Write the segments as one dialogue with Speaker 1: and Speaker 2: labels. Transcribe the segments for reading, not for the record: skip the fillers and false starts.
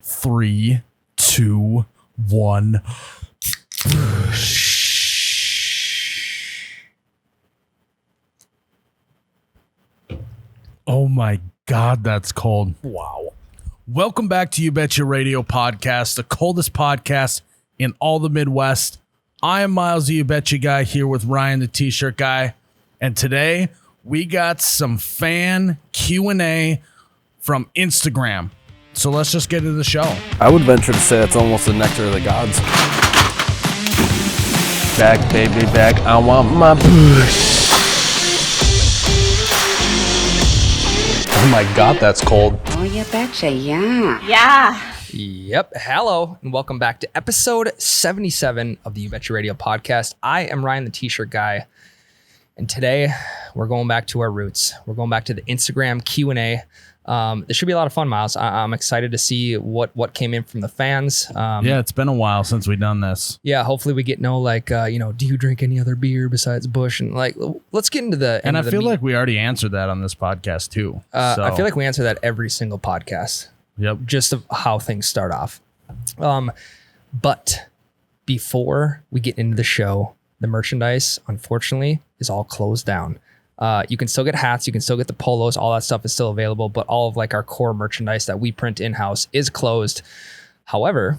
Speaker 1: 3, 2, 1. Oh my God, that's cold. Wow. Welcome back to You Betcha Radio Podcast, the coldest podcast in all the Midwest. I am Miles, the You Betcha guy, here with Ryan, the T-shirt guy. And today we got some fan Q&A from Instagram. So let's just get into the show.
Speaker 2: I would venture to say it's almost the nectar of the gods. Back, baby, back. I want my push. Oh my God, that's cold.
Speaker 3: Oh, you betcha, yeah.
Speaker 4: Yeah.
Speaker 5: Yep. Hello, and welcome back to episode 77 of the You Betcha Radio Podcast. I am Ryan, the T-shirt guy, and today we're going back to our roots. We're going back to the Instagram Q&A. This should be a lot of fun, Miles. I'm excited to see what came in from the fans.
Speaker 1: Yeah, it's been a while since we've done this.
Speaker 5: Yeah, hopefully we get do you drink any other beer besides Busch? And let's get into the.
Speaker 1: And I feel like we already answered that on this podcast too.
Speaker 5: I feel like we answer that every single podcast.
Speaker 1: Yep.
Speaker 5: Just of how things start off. But before we get into the show, the merchandise, unfortunately, is all closed down. You can still get hats, you can still get the polos, all that stuff is still available, but all of our core merchandise that we print in-house is closed. However,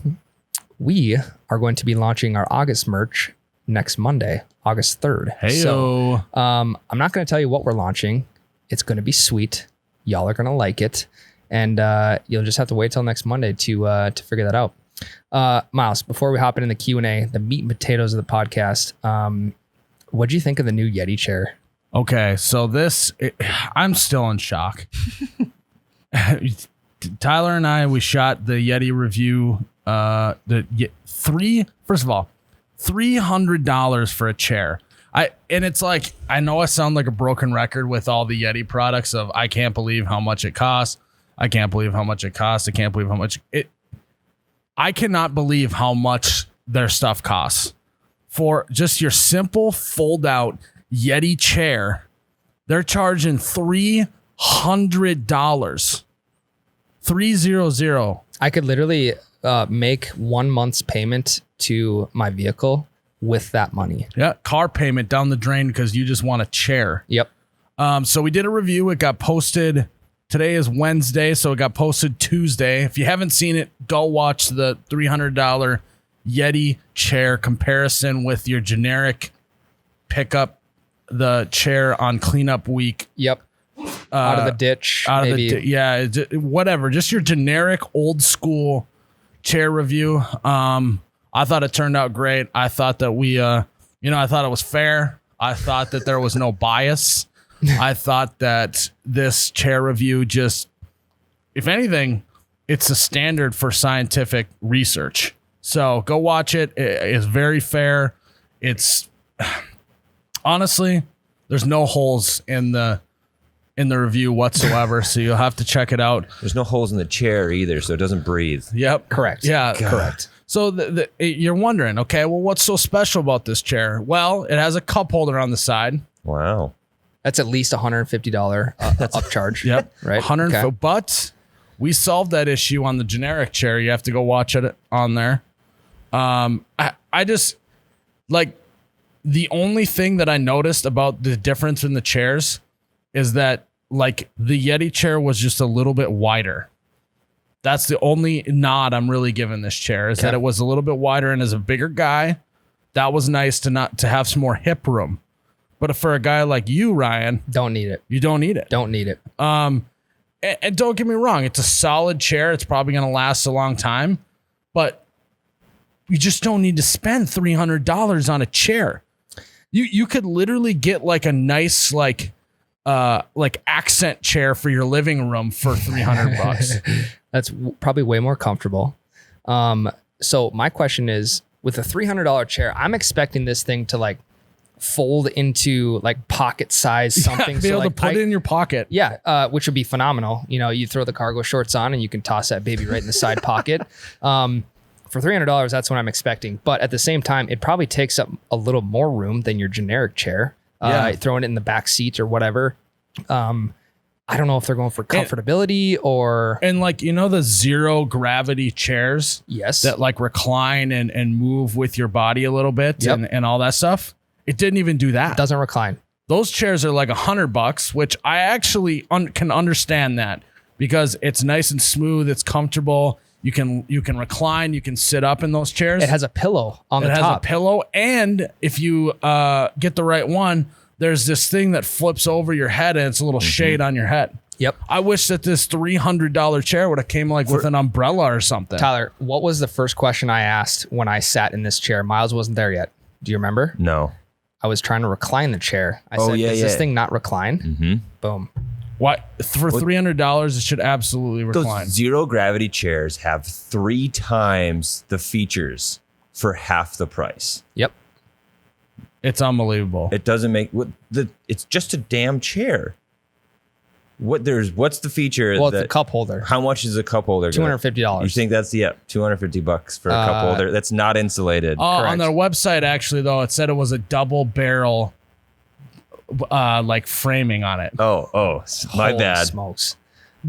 Speaker 5: we are going to be launching our August merch next Monday, August 3rd.
Speaker 1: Heyo.
Speaker 5: So I'm not going to tell you what we're launching. It's going to be sweet. Y'all are going to like it. And you'll just have to wait till next Monday to figure that out. Miles, before we hop into the Q&A, the meat and potatoes of the podcast, what'd you think of the new Yeti chair?
Speaker 1: Okay, so I'm still in shock. Tyler and I, we shot the Yeti review. First of all, $300 for a chair. And it's like, I know I sound like a broken record with all the Yeti products of I can't believe how much it costs. I can't believe how much it costs. I can't believe how much I cannot believe how much their stuff costs. For just your simple fold out Yeti chair, they're charging $300. 300.
Speaker 5: I could literally make 1 month's payment to my vehicle with that money.
Speaker 1: Yeah, car payment down the drain because you just want a chair.
Speaker 5: Yep.
Speaker 1: So we did a review. It got posted. Today is Wednesday, so it got posted Tuesday. If you haven't seen it, go watch the $300 Yeti chair comparison with your generic pickup the chair on cleanup week.
Speaker 5: Yep. Out of the ditch.
Speaker 1: Whatever. Just your generic old school chair review. I thought it turned out great. I thought that I thought it was fair. I thought that there was no bias. I thought that this chair review just, if anything, it's a standard for scientific research. So go watch it. It's very fair. It's honestly, there's no holes in the review whatsoever. So you'll have to check it out.
Speaker 6: There's no holes in the chair either, so it doesn't breathe.
Speaker 1: Yep.
Speaker 5: Correct.
Speaker 1: Yeah.
Speaker 6: God.
Speaker 1: Correct. So you're wondering, okay, well, what's so special about this chair? Well, it has a cup holder on the side.
Speaker 6: Wow.
Speaker 5: That's at least $150 upcharge.
Speaker 1: Yep.
Speaker 5: Right.
Speaker 1: 100.
Speaker 5: Okay.
Speaker 1: But we solved that issue on the generic chair. You have to go watch it on there. I just like the only thing that I noticed about the difference in the chairs is that like the Yeti chair was just a little bit wider. That's the only nod I'm really giving this chair is that it was a little bit wider, and as a bigger guy, that was nice to have some more hip room. But for a guy like you, Ryan,
Speaker 5: Don't need it.
Speaker 1: you don't need it.
Speaker 5: Don't need it.
Speaker 1: And don't get me wrong, it's a solid chair. It's probably going to last a long time, but you just don't need to spend $300 on a chair. You could literally get like a nice like accent chair for your living room for $300.
Speaker 5: That's probably way more comfortable. So my question is, with a $300 chair, I'm expecting this thing to fold into pocket size something.
Speaker 1: Be able to put it in your pocket.
Speaker 5: Yeah, which would be phenomenal. You throw the cargo shorts on and you can toss that baby right in the side pocket. For $300, that's what I'm expecting. But at the same time, it probably takes up a little more room than your generic chair. Throwing it in the back seat or whatever. I don't know if they're going for comfortability or
Speaker 1: And like, the zero gravity chairs
Speaker 5: yes.
Speaker 1: that like recline and move with your body a little bit
Speaker 5: Yep.
Speaker 1: and all that stuff. It didn't even do that.
Speaker 5: Doesn't recline.
Speaker 1: Those chairs are like $100, which I actually can understand that because it's nice and smooth. It's comfortable. You can recline. You can sit up in those chairs.
Speaker 5: It has a pillow on the
Speaker 1: It has
Speaker 5: top.
Speaker 1: a pillow, and if you get the right one, there's this thing that flips over your head, and it's a little shade on your head.
Speaker 5: Yep.
Speaker 1: I wish that this $300 chair would have came like with an umbrella or something.
Speaker 5: Tyler, what was the first question I asked when I sat in this chair? Miles wasn't there yet. Do you remember?
Speaker 6: No.
Speaker 5: I was trying to recline the chair. I said,
Speaker 6: yeah,
Speaker 5: does this
Speaker 6: yeah.
Speaker 5: thing not recline? Boom.
Speaker 1: What for $300? It should absolutely recline.
Speaker 6: Those zero gravity chairs have 3 times the features for half the price.
Speaker 5: Yep.
Speaker 1: It's unbelievable.
Speaker 6: It doesn't make it's just a damn chair. What's the feature?
Speaker 5: Well, it's a cup holder.
Speaker 6: How much is a cup holder?
Speaker 5: $250.
Speaker 6: You think that's $250 for a cup holder that's not insulated?
Speaker 1: On their website, actually, though, it said it was a double barrel, like framing on it.
Speaker 6: Oh, my
Speaker 5: Holy
Speaker 6: bad.
Speaker 5: smokes.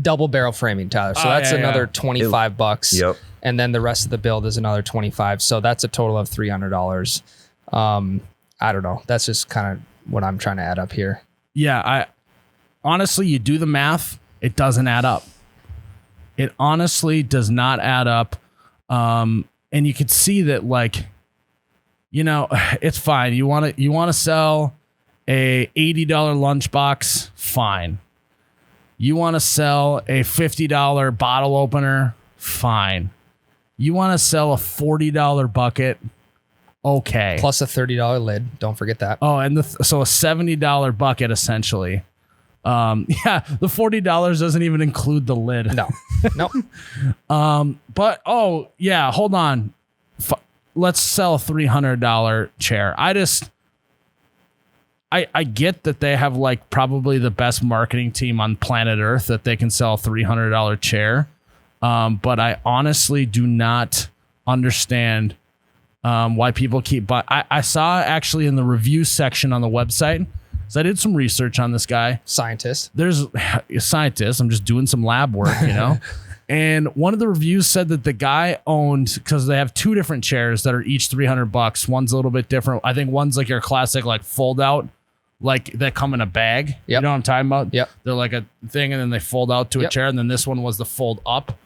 Speaker 5: Double barrel framing, Tyler. So
Speaker 1: Oh,
Speaker 5: that's
Speaker 1: yeah,
Speaker 5: another
Speaker 1: yeah.
Speaker 5: $25.
Speaker 6: Yep.
Speaker 5: And then the rest of the build is another $25. So that's a total of $300. I don't know. That's just kind of what I'm trying to add up here.
Speaker 1: Yeah, honestly, you do the math, it doesn't add up. It honestly does not add up. And you could see that, like, it's fine. You want to sell a $80 lunchbox, fine. You want to sell a $50 bottle opener, fine. You want to sell a $40 bucket, okay.
Speaker 5: Plus a $30 lid. Don't forget that.
Speaker 1: Oh, and so a $70 bucket essentially. Yeah, the $40 doesn't even include the lid.
Speaker 5: No. Nope.
Speaker 1: But yeah, hold on. Let's sell a $300 chair. I get that they have like probably the best marketing team on planet Earth that they can sell a $300 chair. But I honestly do not understand why people keep buying. I saw actually in the review section on the website, so I did some research on this guy.
Speaker 5: Scientist.
Speaker 1: There's a scientist. I'm just doing some lab work, And one of the reviews said that the guy owned, because they have 2 different chairs that are each $300. One's a little bit different. I think one's like your classic, like fold out, like they come in a bag.
Speaker 5: Yep.
Speaker 1: You know what I'm talking about?
Speaker 5: Yep.
Speaker 1: They're like a thing, and then they fold out to a
Speaker 5: Yep.
Speaker 1: chair. And then this one was the fold up.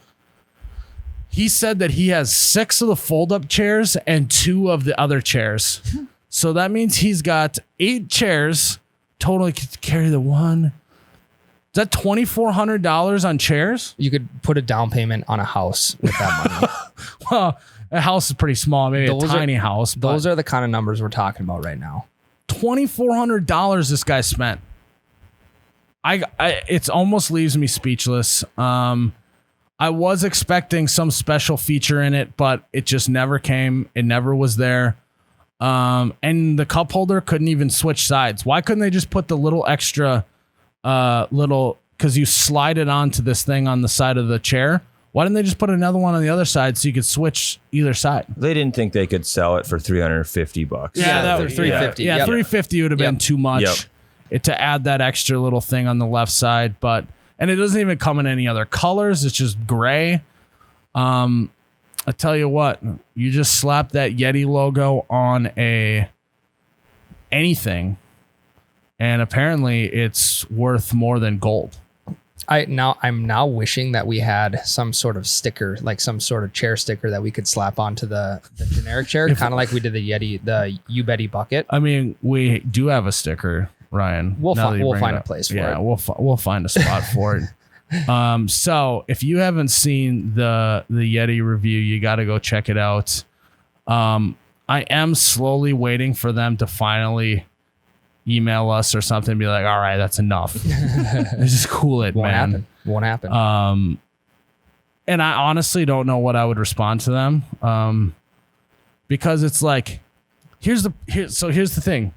Speaker 1: He said that he has 6 of the fold up chairs and 2 of the other chairs. So that means he's got 8 chairs. Totally could carry the one. Is that $2,400 on chairs?
Speaker 5: You could put a down payment on a house with that money.
Speaker 1: Well, a house is pretty small, maybe
Speaker 5: Those
Speaker 1: a
Speaker 5: are-
Speaker 1: tiny house. But
Speaker 5: Those are the kind of numbers we're talking about right now.
Speaker 1: $2,400 this guy spent. It almost leaves me speechless. I was expecting some special feature in it, but it just never came. It never was there. And the cup holder couldn't even switch sides. Why couldn't they just put the little extra, because you slide it onto this thing on the side of the chair? Why didn't they just put another one on the other side so you could switch either side?
Speaker 6: They didn't think they could sell it for $350.
Speaker 1: Yeah, that
Speaker 5: for
Speaker 1: was
Speaker 5: $350.
Speaker 1: Yeah,
Speaker 5: Yep.
Speaker 1: $350 would have been
Speaker 5: Yep.
Speaker 1: too much
Speaker 6: Yep.
Speaker 1: to add that extra little thing on the left side. And it doesn't even come in any other colors. It's just gray. I tell you what, you just slap that Yeti logo on anything, and apparently it's worth more than gold.
Speaker 5: I'm now wishing that we had some sort of sticker, like some sort of chair sticker that we could slap onto the generic chair, kind of like we did the Yeti, the You Betty bucket.
Speaker 1: I mean, we do have a sticker, Ryan.
Speaker 5: We'll
Speaker 1: now that you bring
Speaker 5: find
Speaker 1: it
Speaker 5: a
Speaker 1: up.
Speaker 5: place for
Speaker 1: Yeah,
Speaker 5: it.
Speaker 1: we'll find a spot for it. So if you haven't seen the Yeti review, you got to go check it out. I am slowly waiting for them to finally email us or something and be like, all right, that's enough. Just cool it, man.
Speaker 5: Won't happen.
Speaker 1: And I honestly don't know what I would respond to them. Because it's like, here's the thing.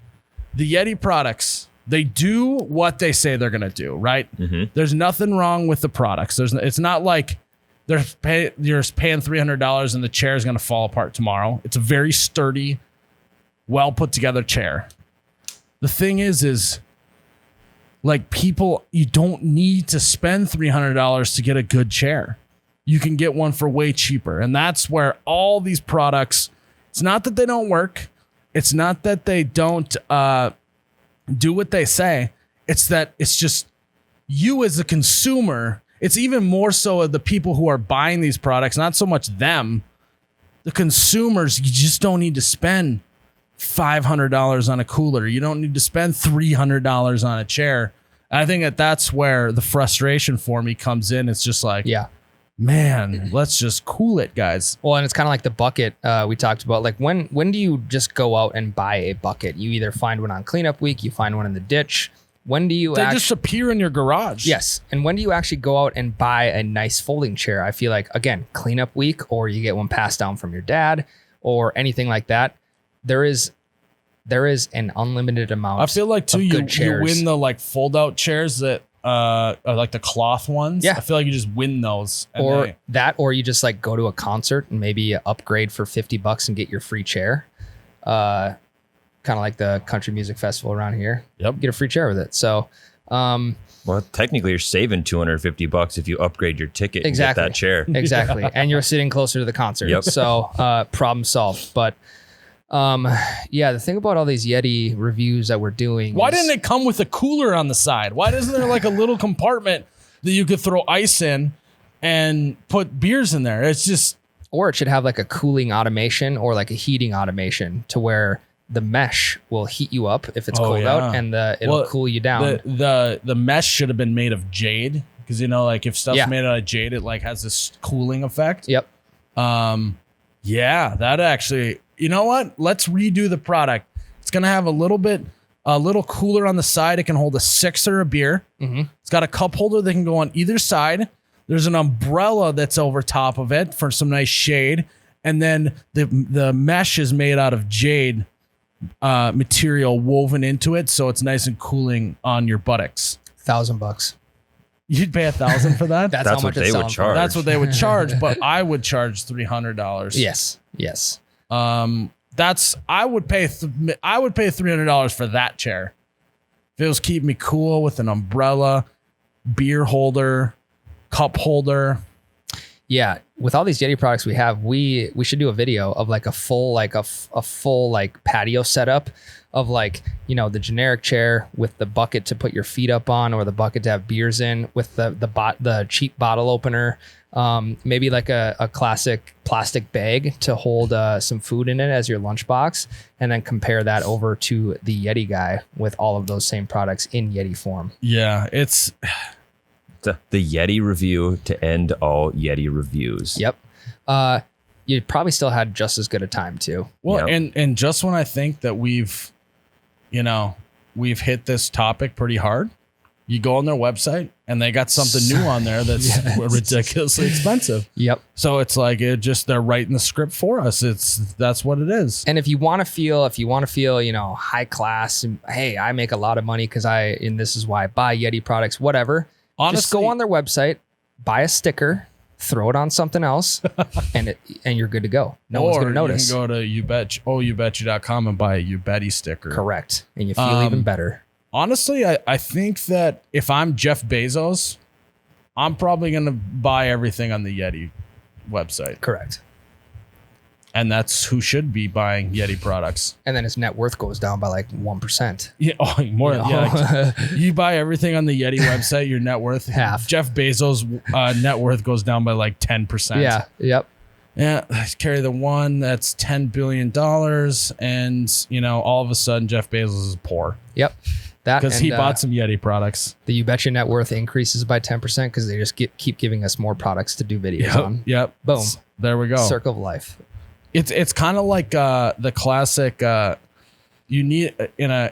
Speaker 1: The Yeti products, they do what they say they're going to do, right?
Speaker 6: Mm-hmm.
Speaker 1: There's nothing wrong with the products. It's not like you're paying $300 and the chair is going to fall apart tomorrow. It's a very sturdy, well put together chair. The thing is Like people, you don't need to spend $300 to get a good chair. You can get one for way cheaper. And that's where all these products, it's not that they don't work. It's not that they don't do what they say. It's that it's just you as a consumer. It's even more so of the people who are buying these products, not so much them. The consumers, you just don't need to spend $500 on a cooler. You don't need to spend $300 on a chair. And I think that's where the frustration for me comes in. It's just like,
Speaker 5: Yeah.
Speaker 1: man, let's just cool it, guys.
Speaker 5: Well, and it's kind of like the bucket we talked about. Like when do you just go out and buy a bucket? You either find one on cleanup week, you find one in the ditch. When do you
Speaker 1: They just appear in your garage.
Speaker 5: Yes. And when do you actually go out and buy a nice folding chair? I feel like, again, cleanup week, or you get one passed down from your dad or anything like that. There is an unlimited amount.
Speaker 1: I feel like too,
Speaker 5: of
Speaker 1: you
Speaker 5: good chairs.
Speaker 1: win the like fold out chairs that are like the cloth ones.
Speaker 5: Yeah.
Speaker 1: I feel like you just win those. And
Speaker 5: Or or you just like go to a concert and maybe upgrade for $50 and get your free chair. Kind of like the country music festival around here.
Speaker 1: Yep.
Speaker 5: Get a free chair with it. So,
Speaker 6: Well, technically, you're saving $250 if you upgrade your ticket
Speaker 5: Exactly.
Speaker 6: and get that chair.
Speaker 5: exactly. And you're sitting closer to the concert.
Speaker 6: Yep.
Speaker 5: So, problem solved. But, yeah, the thing about all these Yeti reviews that we're doing.
Speaker 1: why
Speaker 5: is-
Speaker 1: didn't it come with a cooler on the side? Why isn't there like a little compartment that you could throw ice in and put beers in there? It's just,
Speaker 5: Or it should have like a cooling automation or like a heating automation to where the mesh will heat you up if it's
Speaker 1: Oh,
Speaker 5: cold
Speaker 1: yeah.
Speaker 5: out, and it'll
Speaker 1: Well,
Speaker 5: cool you down.
Speaker 1: the mesh should have been made of jade, because you know, like if stuff's
Speaker 5: Yeah.
Speaker 1: made out of jade, it like has this cooling effect.
Speaker 5: Yep.
Speaker 1: Yeah, that actually, you know what? Let's redo the product. It's gonna have a little cooler on the side. It can hold a sixer of beer. It's got a cup holder that can go on either side. There's an umbrella that's over top of it for some nice shade, and then the mesh is made out of jade material woven into it, so it's nice and cooling on your buttocks.
Speaker 5: $1,000.
Speaker 1: You'd pay $1,000 for that.
Speaker 5: That's how
Speaker 6: what
Speaker 5: much
Speaker 6: they
Speaker 5: it's
Speaker 6: would
Speaker 5: selling for.
Speaker 6: charge.
Speaker 1: That's what they would charge, but I would charge $300.
Speaker 5: Yes. Yes.
Speaker 1: I would pay $300 for that chair. If it was keeping me cool with an umbrella, beer holder, cup holder.
Speaker 5: Yeah, with all these Yeti products we have, we should do a video of like a full patio setup of like, you know, the generic chair with the bucket to put your feet up on, or the bucket to have beers in, with the cheap bottle opener, maybe like a classic plastic bag to hold some food in it as your lunchbox, and then compare that over to the Yeti guy with all of those same products in Yeti form.
Speaker 1: Yeah, it's
Speaker 6: The Yeti review to end all Yeti reviews.
Speaker 5: Yep. You probably still had just as good a time too.
Speaker 1: well,
Speaker 6: Yep.
Speaker 1: and just when I think that we've hit this topic pretty hard, you go on their website and they got something new on there that's ridiculously expensive.
Speaker 5: Yep.
Speaker 1: So it's like they're writing the script for us. That's what it is.
Speaker 5: And if you want to feel, you know, high class, and hey, I make a lot of money and this is why I buy Yeti products, whatever. Just go
Speaker 1: Honestly-
Speaker 5: on their website, buy a sticker, throw it on something else, and you're good to go. No one's going to notice.
Speaker 1: You can go to youbetcha.com and buy a You Betty sticker.
Speaker 5: Correct. And you feel even better.
Speaker 1: Honestly, I think that if I'm Jeff Bezos, I'm probably going to buy everything on the Yeti website.
Speaker 5: Correct.
Speaker 1: And that's who should be buying Yeti products.
Speaker 5: And then his net worth goes down by like 1%.
Speaker 1: Yeah, more. Yeah, you buy everything on the Yeti website, your net worth
Speaker 5: Half.
Speaker 1: Jeff Bezos' net worth goes down by like 10%.
Speaker 5: Yeah. Yep.
Speaker 1: Yeah, carry the one that's $10 billion, and you know, all of a sudden Jeff Bezos is poor
Speaker 5: Yep. That
Speaker 1: because he
Speaker 5: and,
Speaker 1: bought some Yeti products.
Speaker 5: the You Betcha net worth increases by 10% because they just keep giving us more products to do videos on.
Speaker 1: Yep.
Speaker 5: Boom.
Speaker 1: There we go.
Speaker 5: Circle of life.
Speaker 1: It's kind of like the classic. You need in a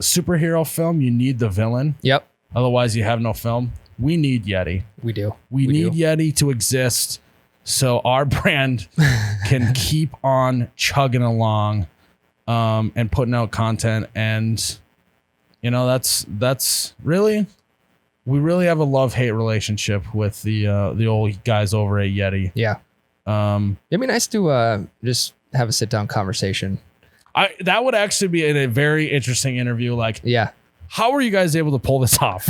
Speaker 1: superhero film, you need the villain.
Speaker 5: Yep.
Speaker 1: Otherwise, you have no film. We need Yeti.
Speaker 5: We do.
Speaker 1: We need
Speaker 5: do.
Speaker 1: Yeti to exist, so our brand can keep on chugging along, and putting out content. And you know, that's really, we really have a love-hate relationship with the old guys over at Yeti.
Speaker 5: Yeah. It'd be nice to just have a sit down conversation.
Speaker 1: That would actually be a very interesting interview. Like,
Speaker 5: Yeah.
Speaker 1: How are you guys able to pull this off?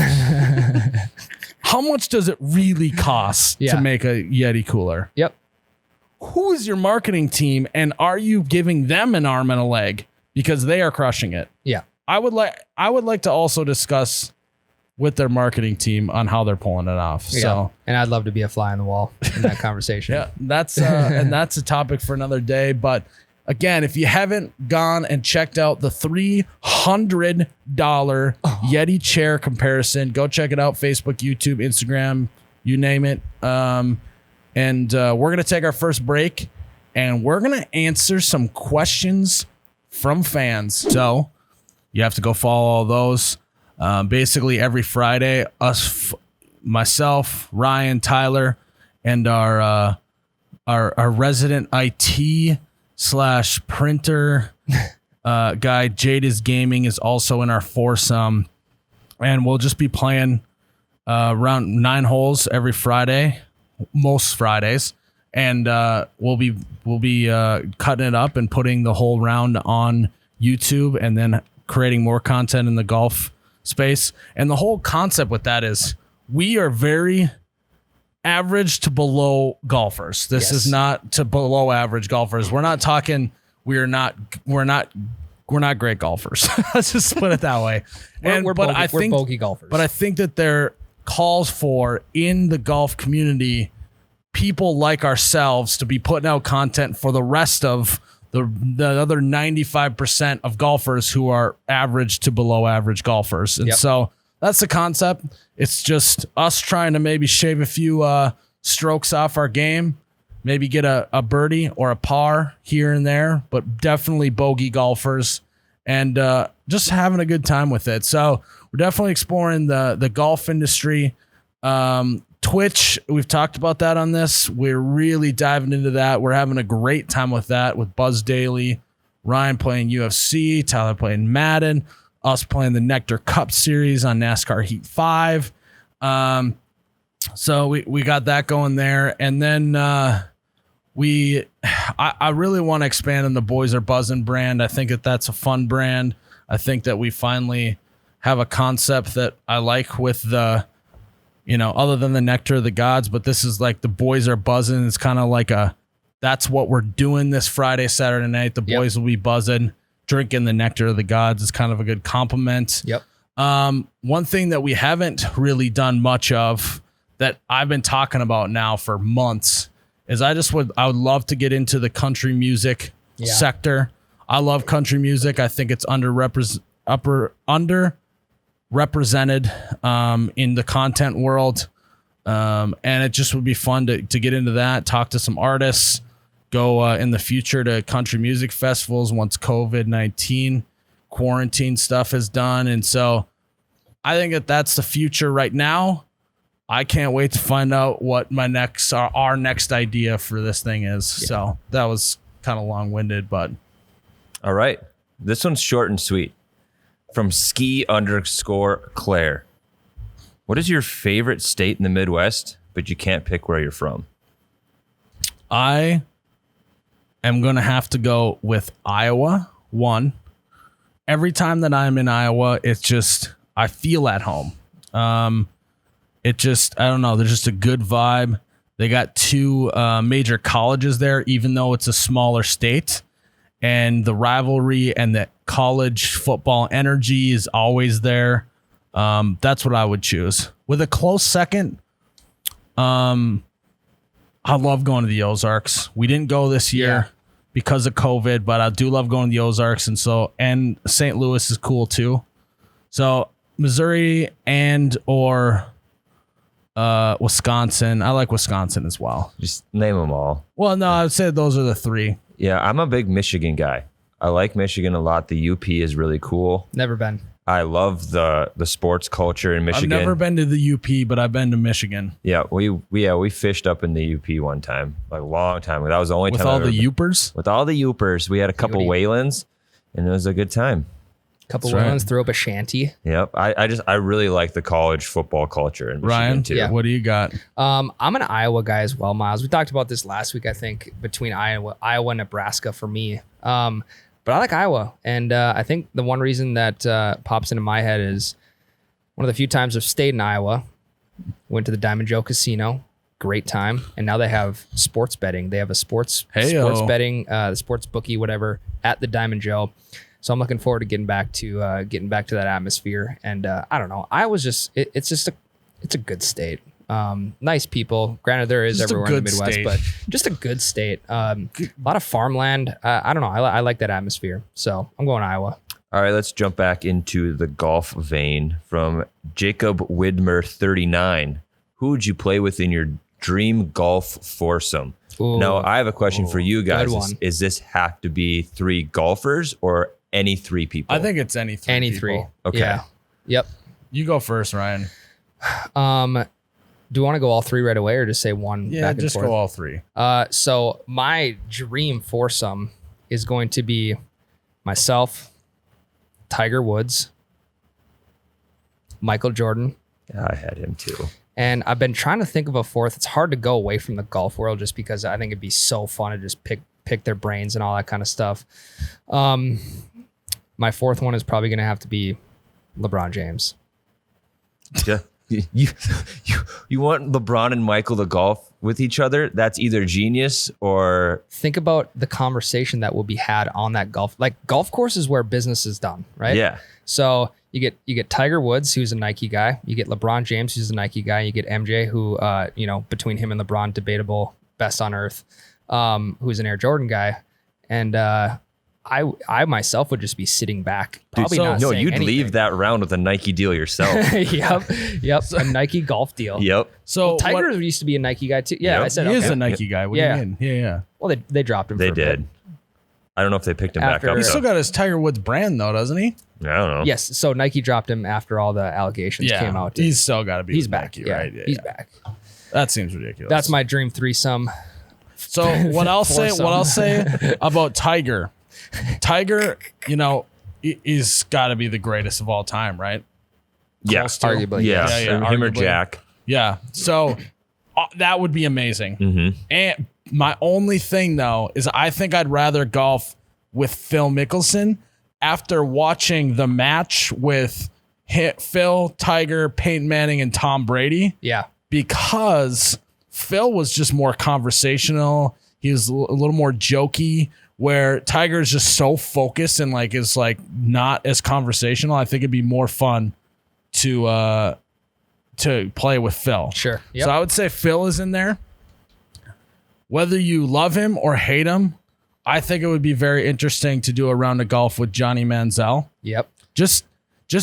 Speaker 1: How much does it really cost to make a Yeti cooler?
Speaker 5: Yep.
Speaker 1: Who is your marketing team, and are you giving them an arm and a leg because they are crushing it?
Speaker 5: Yeah.
Speaker 1: I would like to also discuss with their marketing team on how they're pulling it off.
Speaker 5: Yeah.
Speaker 1: So,
Speaker 5: and I'd love to be a fly on the wall in that conversation.
Speaker 1: yeah, that's and that's a topic for another day. But again, if you haven't gone and checked out the $300 Yeti chair comparison, go check it out. Facebook, YouTube, Instagram, you name it. And we're gonna take our first break, and we're gonna answer some questions from fans. So you have to go follow all those. Basically every Friday, myself, Ryan, Tyler, and our resident IT / printer guy, Jade is Gaming, is also in our foursome, and we'll just be playing around 9 holes every Friday, most Fridays, and we'll be cutting it up and putting the whole round on YouTube, and then creating more content in the golf space. And the whole concept with that is we are very average to below golfers. This is not to below average golfers. We're not talking, we're not great golfers. Let's just put it that way.
Speaker 5: We're bogey golfers.
Speaker 1: But I think that there calls for, in the golf community, people like ourselves to be putting out content for the rest of the other 95% of golfers who are average to below average golfers. And so that's the concept. It's just us trying to maybe shave a few strokes off our game, maybe get a birdie or a par here and there, but definitely bogey golfers, and just having a good time with it. So we're definitely exploring the golf industry. Twitch, we've talked about that on this. We're really diving into that. We're having a great time with that, with Buzz Daily, Ryan playing UFC, Tyler playing Madden, us playing the Nectar Cup series on NASCAR Heat 5. So we got that going there. And then I really want to expand on the Boys Are Buzzing brand. I think that that's a fun brand. I think that we finally have a concept that I like with the, other than the Nectar of the Gods, but this is like the Boys Are Buzzing. It's kind of like that's what we're doing this Friday, Saturday night. The boys will be buzzing, drinking the Nectar of the Gods. Is kind of a good compliment.
Speaker 5: Yep.
Speaker 1: One thing that we haven't really done much of, that I've been talking about now for months, is I would love to get into the country music sector. I love country music. I think it's underrepresented in the content world. And it just would be fun to get into that, talk to some artists, go in the future to country music festivals once COVID-19 quarantine stuff is done. And so I think that's the future right now. I can't wait to find out what our next idea for this thing is. Yeah. So that was kind of long-winded, but
Speaker 6: all right. This one's short and sweet. From ski_Claire. What is your favorite state in the Midwest, but you can't pick where you're from?
Speaker 1: I am going to have to go with Iowa. One, every time that I'm in Iowa, it's just, I feel at home. It just, I don't know, there's just a good vibe. They got 2 major colleges there, even though it's a smaller state. And the rivalry and the college football energy is always there. That's what I would choose. With a close second, I love going to the Ozarks. We didn't go this year because of COVID, but I do love going to the Ozarks. And St. Louis is cool too. So Missouri or Wisconsin. I like Wisconsin as well.
Speaker 6: Just name them all.
Speaker 1: Well, no, I would say those are the 3.
Speaker 6: Yeah, I'm a big Michigan guy. I like Michigan a lot. The UP is really cool.
Speaker 5: Never been.
Speaker 6: I love the sports culture in Michigan.
Speaker 1: I've never been to the UP, but I've been to Michigan.
Speaker 6: Yeah, we fished up in the UP one time, like a long time ago. That was the only
Speaker 1: with
Speaker 6: time.
Speaker 1: With all the Yoopers?
Speaker 6: With all the Yoopers. We had a couple Waylands, and it was a good time.
Speaker 5: Couple Waylands, throw up a shanty.
Speaker 6: Yep. I really like the college football culture in Michigan
Speaker 1: Ryan,
Speaker 6: too.
Speaker 1: Yeah. What do you got?
Speaker 5: I'm an Iowa guy as well, Miles. We talked about this last week, I think, between Iowa and Nebraska for me. But I like Iowa. And I think the one reason that pops into my head is one of the few times I've stayed in Iowa, went to the Diamond Joe Casino, great time. And now they have sports betting. They have a sports betting, the sports bookie, whatever, at the Diamond Joe. So I'm looking forward to getting back to that atmosphere. And I don't know. Iowa's just, it's a good state. Nice people. Granted, there is
Speaker 1: Just a
Speaker 5: everywhere in the
Speaker 1: good
Speaker 5: Midwest,
Speaker 1: state.
Speaker 5: but just a good state. A lot of farmland. I don't know. I like that atmosphere. So I'm going Iowa.
Speaker 6: All right, let's jump back into the golf vein from Jacob Widmer 39. Who would you play with in your dream golf foursome?
Speaker 5: Ooh.
Speaker 6: Now, I have a question for you guys.
Speaker 5: Good one.
Speaker 6: Is this have to be 3 golfers or any 3 people?
Speaker 1: I think it's any 3
Speaker 5: Any
Speaker 1: people.
Speaker 5: 3.
Speaker 6: Okay.
Speaker 5: Yeah. Yep.
Speaker 1: You go first, Ryan.
Speaker 5: Do you want to go all 3 right away or just say one?
Speaker 1: Yeah,
Speaker 5: back and
Speaker 1: just
Speaker 5: forth?
Speaker 1: go all 3.
Speaker 5: So my dream foursome is going to be myself, Tiger Woods, Michael Jordan.
Speaker 6: Yeah, I had him too.
Speaker 5: And I've been trying to think of a 4th. It's hard to go away from the golf world just because I think it'd be so fun to just pick their brains and all that kind of stuff. My 4th one is probably going to have to be LeBron James.
Speaker 6: Yeah. You want LeBron and Michael to golf with each other? That's either genius or
Speaker 5: Think about the conversation that will be had on that golf course is where business is done, right?
Speaker 6: yeah.
Speaker 5: So you get Tiger Woods, who's a Nike guy. You get LeBron James, who's a Nike guy. You get MJ, who between him and LeBron, debatable best on earth, who's an Air Jordan guy, and I myself would just be sitting back, probably not saying
Speaker 6: you'd
Speaker 5: anything.
Speaker 6: leave that round with a Nike deal yourself.
Speaker 5: Yep, a Nike golf deal.
Speaker 6: Yep.
Speaker 1: So
Speaker 5: Tiger used to be a Nike guy too. Yeah,
Speaker 6: Yep.
Speaker 5: I said
Speaker 1: he is
Speaker 5: okay.
Speaker 1: a Nike guy. What do
Speaker 5: Yeah.
Speaker 1: you mean? Yeah.
Speaker 5: Well, they dropped him.
Speaker 6: They
Speaker 5: for a bit.
Speaker 6: did. I don't know if they picked him back
Speaker 5: After-
Speaker 6: up.
Speaker 1: He's
Speaker 6: though.
Speaker 1: still got his Tiger Woods brand though, doesn't he?
Speaker 6: I don't know.
Speaker 5: Yes, so Nike dropped him after all the allegations came out.
Speaker 1: He's still got to be.
Speaker 5: He's
Speaker 1: with
Speaker 5: back.
Speaker 1: Nike,
Speaker 5: Yeah,
Speaker 1: right?
Speaker 5: he's back.
Speaker 1: That seems ridiculous.
Speaker 5: That's my dream threesome.
Speaker 1: So what I'll say about Tiger, is got to be the greatest of all time, right?
Speaker 6: Yeah.
Speaker 1: Close to.
Speaker 5: Arguably,
Speaker 6: Yeah.
Speaker 1: Yeah,
Speaker 6: Him or
Speaker 1: arguably.
Speaker 6: Jack.
Speaker 1: Yeah. So that would be amazing.
Speaker 6: Mm-hmm.
Speaker 1: And my only thing though is I think I'd rather golf with Phil Mickelson after watching the match with Phil, Tiger, Peyton Manning, and Tom Brady.
Speaker 5: Yeah.
Speaker 1: Because Phil was just more conversational. He was a little more jokey, where Tiger is just so focused and is not as conversational. I think it'd be more fun to play with Phil.
Speaker 5: Sure. Yep.
Speaker 1: So I would say Phil is in there. Whether you love him or hate him, I think it would be very interesting to do a round of golf with Johnny Manziel.
Speaker 5: Yep.
Speaker 1: Just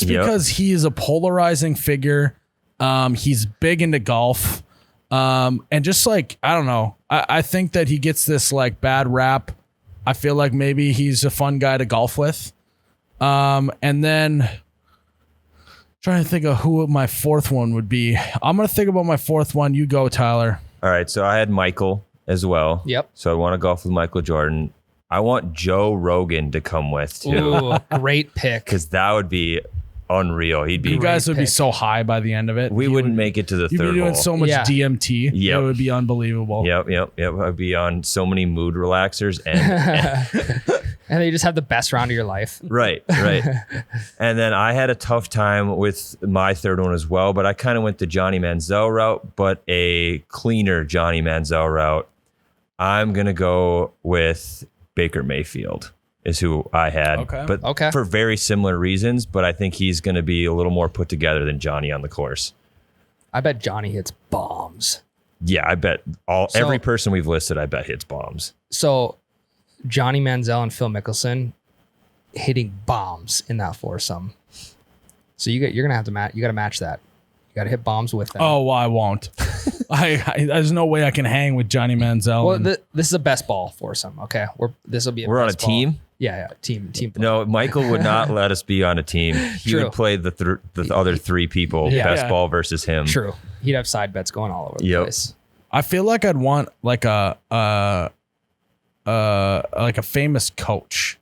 Speaker 1: because he is a polarizing figure. He's big into golf. And just I don't know. I think that he gets this bad rap. I feel like maybe he's a fun guy to golf with. And then trying to think of who my 4th one would be. I'm going to think about my 4th one. You go, Tyler.
Speaker 6: All right. So I had Michael as well.
Speaker 5: Yep.
Speaker 6: So I want to golf with Michael Jordan. I want Joe Rogan to come with too,
Speaker 5: Ooh, great pick.
Speaker 6: because that would be unreal. He'd be.
Speaker 1: You guys would be
Speaker 5: pick.
Speaker 1: so high by the end of it.
Speaker 6: We wouldn't make it to the
Speaker 1: You'd
Speaker 6: third
Speaker 1: be doing
Speaker 6: hole.
Speaker 1: so much
Speaker 5: Yeah.
Speaker 1: DMT.
Speaker 6: Yep.
Speaker 1: It would be unbelievable.
Speaker 6: Yep. I'd be on so many mood relaxers and
Speaker 5: And you just have the best round of your life.
Speaker 6: right. And then I had a tough time with my 3rd one as well, but I kind of went the Johnny Manziel route, but a cleaner Johnny Manziel route. I'm gonna go with Baker Mayfield is who I had,
Speaker 1: Okay.
Speaker 6: but
Speaker 5: Okay.
Speaker 6: for very similar reasons. But I think he's gonna be a little more put together than Johnny on the course.
Speaker 5: I bet Johnny hits bombs.
Speaker 6: Yeah, I bet every person we've listed, I bet hits bombs.
Speaker 5: So Johnny Manziel and Phil Mickelson hitting bombs in that foursome. So you're gonna have to you got to match that. You got to hit bombs with them.
Speaker 1: Oh, well, I won't. There's no way I can hang with Johnny Manziel.
Speaker 5: well,
Speaker 1: and-
Speaker 5: this is a best ball foursome. Okay, this will be.
Speaker 6: We're on a
Speaker 5: best ball.
Speaker 6: team.
Speaker 5: Yeah, team.
Speaker 6: No, Michael would not let us be on a team. He
Speaker 5: True.
Speaker 6: would play the other 3 people,
Speaker 5: Yeah.
Speaker 6: best
Speaker 1: Yeah.
Speaker 6: ball versus him.
Speaker 5: True. He'd have side bets going all over the
Speaker 6: Yep.
Speaker 5: place.
Speaker 1: I feel like I'd want a famous coach,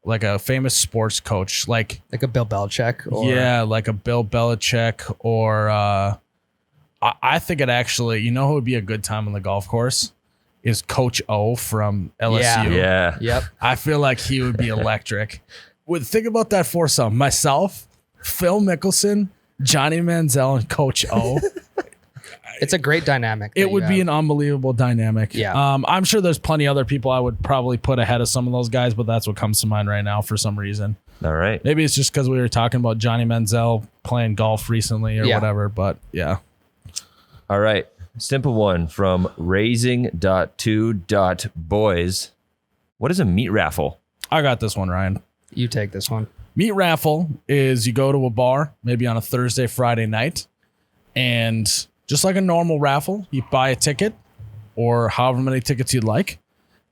Speaker 1: like a famous sports coach,
Speaker 5: Like a Bill Belichick. Or,
Speaker 1: like a Bill Belichick, or I think it actually, who would be a good time on the golf course is Coach O from LSU.
Speaker 6: Yeah.
Speaker 5: Yep.
Speaker 1: I feel like he would be electric. Think about that foursome. Myself, Phil Mickelson, Johnny Manziel, and Coach O.
Speaker 5: It's a great dynamic.
Speaker 1: It would be an unbelievable dynamic.
Speaker 5: Yeah.
Speaker 1: I'm sure there's plenty other people I would probably put ahead of some of those guys, but that's what comes to mind right now for some reason.
Speaker 6: All right.
Speaker 1: Maybe it's just because we were talking about Johnny Manziel playing golf recently or whatever, but yeah.
Speaker 6: All right. Simple one from raising.2.boys. What is a meat raffle?
Speaker 1: I got this one, Ryan.
Speaker 5: You take this one.
Speaker 1: Meat raffle is you go to a bar, maybe on a Thursday, Friday night, and just like a normal raffle, you buy a ticket or however many tickets you'd like.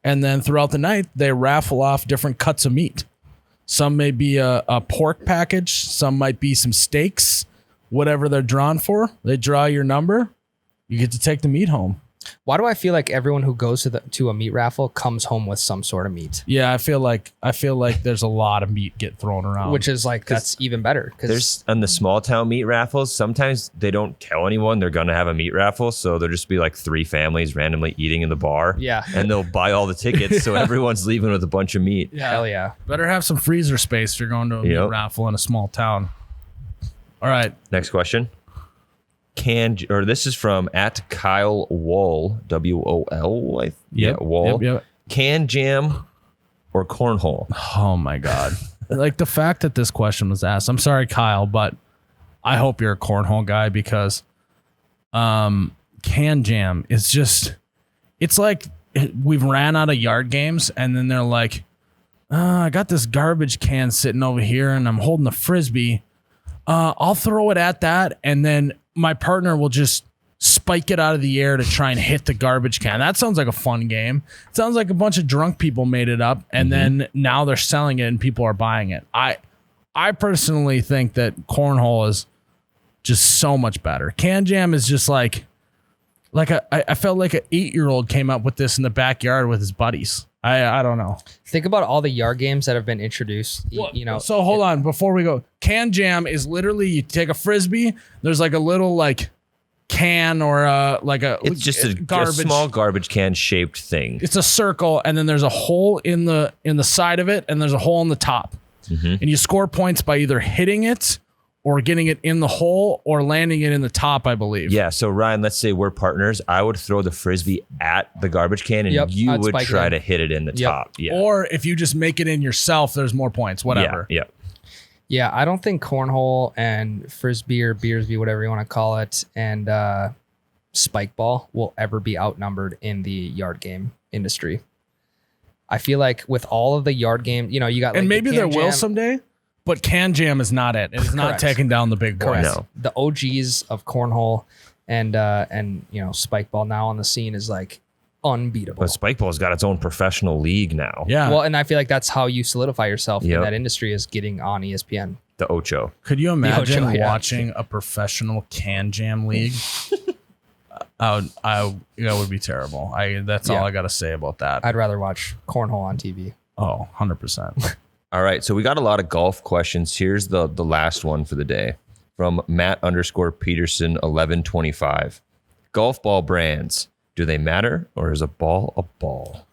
Speaker 1: And then throughout the night, they raffle off different cuts of meat. Some may be a pork package. Some might be some steaks, whatever they're drawn for. They draw your number. You get to take the meat home.
Speaker 5: Why do I feel like everyone who goes to a meat raffle comes home with some sort of meat?
Speaker 1: Yeah, I feel like there's a lot of meat get thrown around.
Speaker 5: Which is like, that's even better.
Speaker 6: There's on the small town meat raffles, sometimes they don't tell anyone they're going to have a meat raffle. So there'll just be like 3 families randomly eating in the bar.
Speaker 5: Yeah.
Speaker 6: And they'll buy all the tickets. So everyone's leaving with a bunch of meat.
Speaker 5: Hell yeah.
Speaker 1: Better have some freezer space if you're going to a meat raffle in a small town. All right.
Speaker 6: Next question. This is from at Kyle Wall, WOL. Wall.
Speaker 1: Yep.
Speaker 6: Can jam or cornhole?
Speaker 1: Oh my God. Like the fact that this question was asked. I'm sorry, Kyle, but I hope you're a cornhole guy because can jam is just, it's like we've ran out of yard games and then they're like, I got this garbage can sitting over here and I'm holding the Frisbee. I'll throw it at that and then my partner will just spike it out of the air to try and hit the garbage can. That sounds like a fun game. It sounds like a bunch of drunk people made it up and then now they're selling it and people are buying it. I personally think that cornhole is just so much better. Can jam is just I felt like an 8-year-old came up with this in the backyard with his buddies. I don't know.
Speaker 5: Think about all the yard games that have been introduced.
Speaker 1: So hold on before we go. Can jam is literally you take a Frisbee. There's like a little can or
Speaker 6: It's just a small garbage can shaped thing.
Speaker 1: It's a circle, and then there's a hole in the side of it, and there's a hole in the top. And you score points by either hitting it or getting it in the hole or landing it in the top, I believe.
Speaker 6: Yeah. So Ryan, let's say we're partners. I would throw the Frisbee at the garbage can and you would try to hit it in the top. Yeah.
Speaker 1: Or if you just make it in yourself, there's more points, whatever.
Speaker 6: Yeah.
Speaker 5: Yeah. I don't think cornhole and Frisbee or Beersby, whatever you want to call it, and spike ball will ever be outnumbered in the yard game industry. I feel like with all of the yard game, you got
Speaker 1: and maybe there will someday. But can jam is not it. It is not taking down the big boys.
Speaker 6: No.
Speaker 5: The OGs of cornhole and spike ball now on the scene is like unbeatable.
Speaker 6: But spike ball's got its own professional league now.
Speaker 1: Yeah.
Speaker 5: Well, and I feel like that's how you solidify yourself in that industry is getting on ESPN.
Speaker 6: The Ocho.
Speaker 1: Could you imagine
Speaker 5: Ocho,
Speaker 1: watching a professional can jam league? That would be terrible. That's all I got to say about that.
Speaker 5: I'd rather watch cornhole on TV.
Speaker 1: Oh, 100%.
Speaker 6: All right, so we got a lot of golf questions. Here's the last one for the day from Matt_Peterson 1125. Golf ball brands, do they matter or is a ball a ball?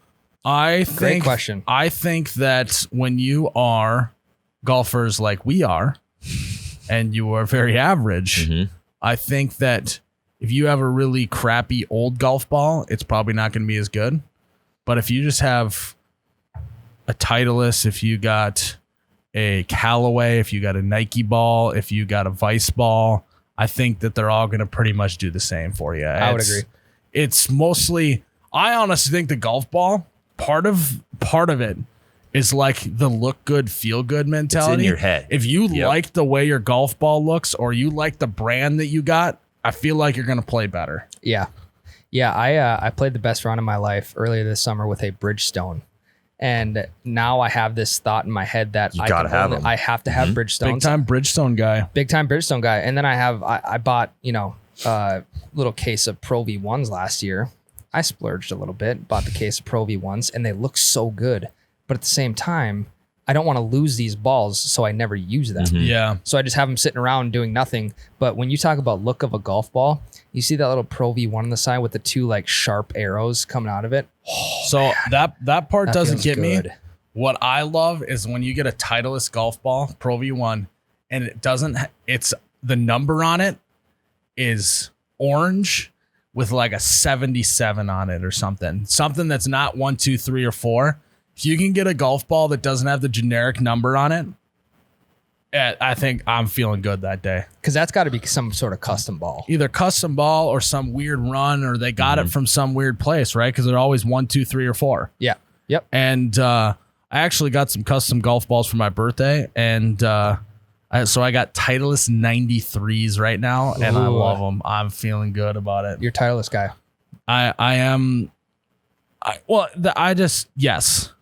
Speaker 5: Great question.
Speaker 1: I think that when you are golfers like we are, and you are very average, I think that if you have a really crappy old golf ball, it's probably not going to be as good. But if you just have a Titleist, if you got a Callaway, if you got a Nike ball, if you got a Vice ball, I think that they're all going to pretty much do the same for you.
Speaker 5: I would agree.
Speaker 1: It's mostly, I honestly think the golf ball, part of it is like the look good, feel good mentality.
Speaker 6: It's in your head.
Speaker 1: If you like the way your golf ball looks or you like the brand that you got, I feel like you're going to play better.
Speaker 5: Yeah. I played the best round of my life earlier this summer with a Bridgestone. And now I have this thought in my head that I have to have Bridgestones.
Speaker 1: Big time Bridgestone guy. And then I bought, a little case of Pro V1s last year. I splurged a little bit, bought the case of Pro V1s, and they look so good. But at the same time,
Speaker 5: I don't want to lose these balls, so I never use them.
Speaker 1: Yeah.
Speaker 5: So I just have them sitting around doing nothing. But when you talk about look of a golf ball, you see that little Pro V1 on the side with the two like sharp arrows coming out of it.
Speaker 1: So that part
Speaker 5: That
Speaker 1: doesn't
Speaker 5: feels
Speaker 1: get me.
Speaker 5: good.
Speaker 1: What I love is when you get a Titleist golf ball, Pro V1, and it doesn't, it's the number on it is orange with like a 77 on it or something. Something that's not 1, 2, 3, or 4. If you can get a golf ball that doesn't have the generic number on it, I think I'm feeling good that day.
Speaker 5: Because that's got to be some sort of custom ball.
Speaker 1: Either custom ball or some weird run, or they got it from some weird place, right? Because they're always 1, 2, 3, or 4.
Speaker 5: Yeah. Yep.
Speaker 1: And I actually got some custom golf balls for my birthday, and so I got Titleist 93s right now, and I
Speaker 5: Ooh.
Speaker 1: love them. I'm feeling good about it.
Speaker 5: You're Titleist guy.
Speaker 1: I am. Yes.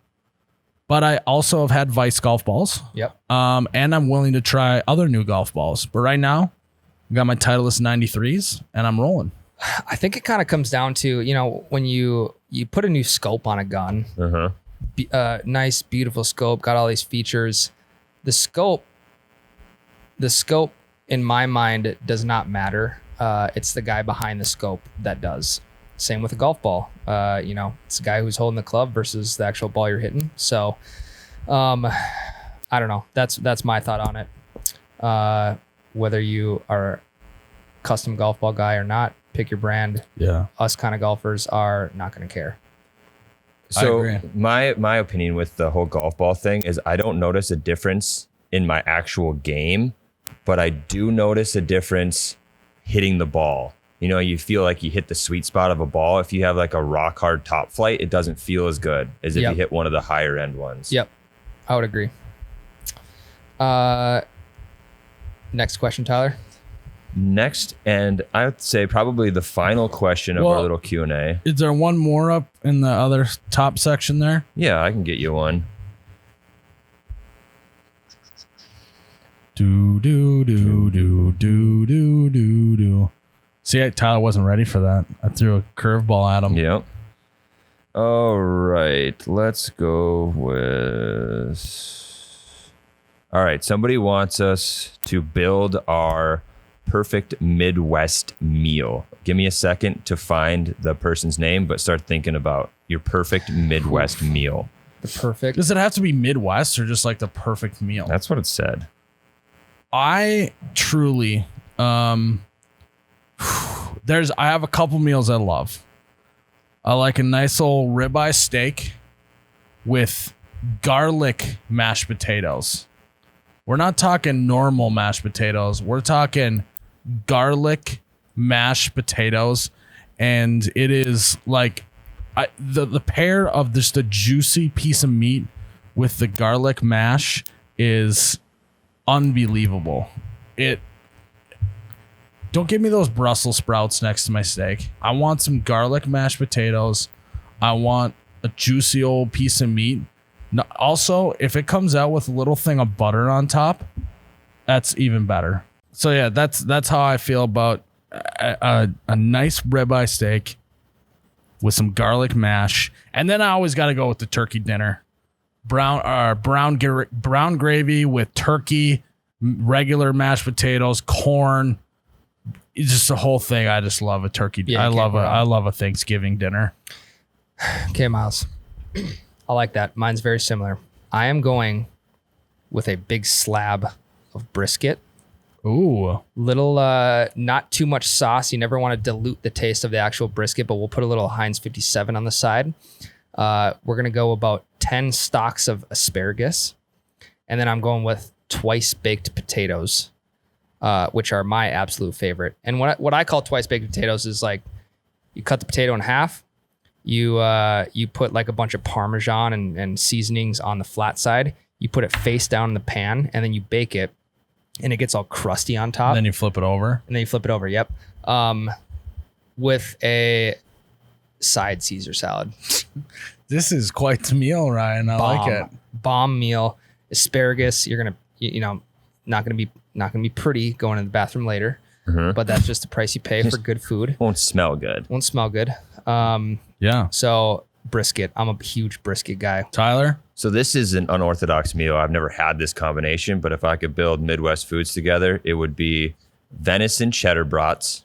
Speaker 1: But I also have had Vice golf balls.
Speaker 5: Yep.
Speaker 1: And I'm willing to try other new golf balls. But right now, I got my Titleist 93s, and I'm rolling.
Speaker 5: I think it kind of comes down to, when you put a new scope on a gun, nice, beautiful scope, got all these features. The scope in my mind does not matter. It's the guy behind the scope that does. Same with a golf ball. It's the guy who's holding the club versus the actual ball you're hitting. So, I don't know. That's my thought on it. Whether you are a custom golf ball guy or not, pick your brand.
Speaker 1: Yeah.
Speaker 5: Us kind of golfers are not going to care.
Speaker 6: So
Speaker 1: I agree.
Speaker 6: my opinion with the whole golf ball thing is I don't notice a difference in my actual game, but I do notice a difference hitting the ball. You feel like you hit the sweet spot of a ball. If you have like a rock hard top flight, it doesn't feel as good as if you hit one of the higher end ones.
Speaker 5: Yep. I would agree. Next question, Tyler.
Speaker 6: Next, and I would say probably the final question of our little Q&A.
Speaker 1: Is there one more up in the other top section there?
Speaker 6: Yeah, I can get you one.
Speaker 1: Do do do do do do do do. See, Tyler wasn't ready for that. I threw a curveball at him.
Speaker 6: Yep. All right, let's go with. All right, somebody wants us to build our perfect Midwest meal. Give me a second to find the person's name, but start thinking about your perfect Midwest meal.
Speaker 5: The perfect.
Speaker 1: Does it have to be Midwest or just like the perfect meal?
Speaker 6: That's what it said.
Speaker 1: I truly, I have a couple meals I love. I like a nice old ribeye steak with garlic mashed potatoes. We're not talking normal mashed potatoes. We're talking garlic mashed potatoes. And it is like the pair of just a juicy piece of meat with the garlic mash is unbelievable. Don't give me those Brussels sprouts next to my steak. I want some garlic mashed potatoes. I want a juicy old piece of meat. Also, if it comes out with a little thing of butter on top, that's even better. So yeah, that's how I feel about a nice ribeye steak with some garlic mash. And then I always got to go with the turkey dinner. Brown gravy with turkey, regular mashed potatoes, corn. It's just the whole thing. I just love a turkey.
Speaker 5: Yeah,
Speaker 1: I love a Thanksgiving dinner.
Speaker 5: Okay, Miles. I like that. Mine's very similar. I am going with a big slab of brisket.
Speaker 1: Ooh.
Speaker 5: Little, not too much sauce. You never want to dilute the taste of the actual brisket, but we'll put a little Heinz 57 on the side. We're going to go about 10 stalks of asparagus. And then I'm going with twice baked potatoes, which are my absolute favorite. And what I call twice baked potatoes is like you cut the potato in half. You put like a bunch of Parmesan and seasonings on the flat side. You put it face down in the pan and then you bake it and it gets all crusty on top.
Speaker 1: And then you flip it over.
Speaker 5: Yep. With a side Caesar salad.
Speaker 1: This is quite the meal, Ryan. I like it.
Speaker 5: Bomb meal. Asparagus. You're gonna, not gonna be pretty going to the bathroom later. But that's just the price you pay for good food.
Speaker 6: Won't smell good.
Speaker 5: Won't smell good.
Speaker 1: Yeah.
Speaker 5: So brisket. I'm a huge brisket guy.
Speaker 1: Tyler?
Speaker 6: So this is an unorthodox meal. I've never had this combination, but if I could build Midwest foods together, it would be venison cheddar brats,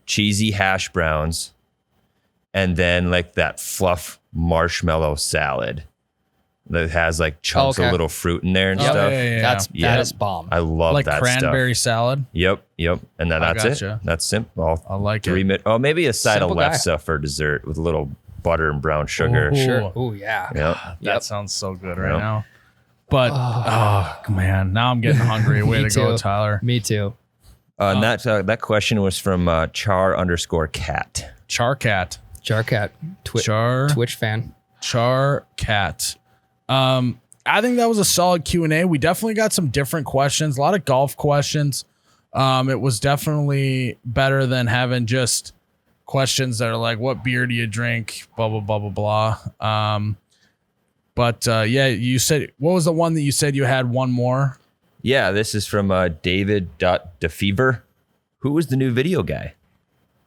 Speaker 6: cheesy hash browns, and then like that fluff marshmallow salad that has like chunks of little fruit in there and stuff.
Speaker 5: That is bomb.
Speaker 6: I love
Speaker 1: like
Speaker 6: that
Speaker 1: cranberry
Speaker 6: stuff.
Speaker 1: salad.
Speaker 6: Yep. And then that's it.
Speaker 1: gotcha.
Speaker 6: That's simple.
Speaker 1: I like it.
Speaker 6: 3 minutes. Oh, maybe a side
Speaker 5: Simple
Speaker 6: of
Speaker 5: guy.
Speaker 6: lefse for dessert with a little butter and brown sugar.
Speaker 1: Ooh.
Speaker 5: Sure. Oh yeah.
Speaker 6: Yep.
Speaker 1: That sounds so good right
Speaker 6: Yep.
Speaker 1: now. But oh man, now I'm getting hungry. Way
Speaker 5: Me
Speaker 1: to go,
Speaker 5: too.
Speaker 1: Tyler.
Speaker 5: Me too.
Speaker 6: And that question was from char_cat.
Speaker 1: Charcat.
Speaker 5: Jarcat, Twitch fan.
Speaker 1: Charcat. I think that was a solid Q&A. We definitely got some different questions, a lot of golf questions. It was definitely better than having just questions that are like, what beer do you drink? Blah, blah, blah, blah, blah. But yeah, you said, what was the one that you said you had one more?
Speaker 6: Yeah, this is from David.defever. Who was the new video guy?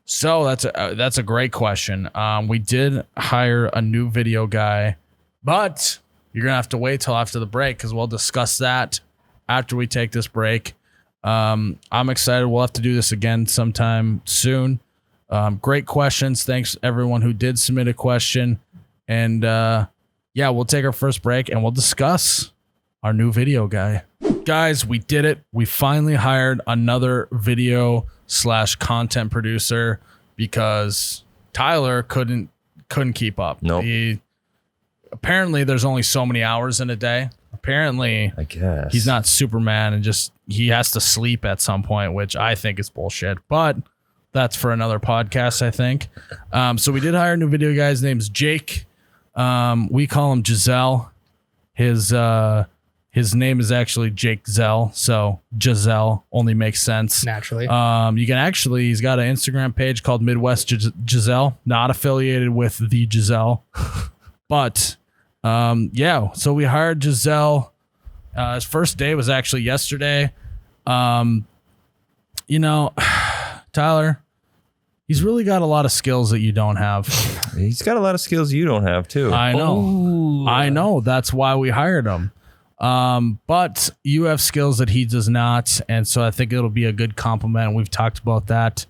Speaker 1: So that's a great question. We did hire a new video guy, but you're gonna have to wait till after the break because we'll discuss that after we take this break. I'm excited. We'll have to do this again sometime soon. Great questions. Thanks everyone who did submit a question. And yeah, we'll take our first break and we'll discuss our new video guy. Guys, we did it. We finally hired another video/content producer because Tyler couldn't keep up.
Speaker 6: Nope.
Speaker 1: Apparently there's only so many hours in a day. Apparently
Speaker 6: I guess
Speaker 1: he's not Superman and just he has to sleep at some point, which I think is bullshit. But that's for another podcast, I think. So we did hire a new video guy. His name's Jake. We call him Giselle. His name is actually Jake Zell, so Giselle only makes sense.
Speaker 5: Naturally.
Speaker 1: You can actually, he's got an Instagram page called Midwest Giselle, not affiliated with the Giselle. But yeah, so we hired Giselle. His first day was actually yesterday. You know, Tyler, he's really got a lot of skills that you don't have.
Speaker 6: He's got a lot of skills you don't have too.
Speaker 1: I know.
Speaker 5: Ooh.
Speaker 1: I know. That's why we hired him. But you have skills that he does not. And so I think it'll be a good compliment. We've talked about that.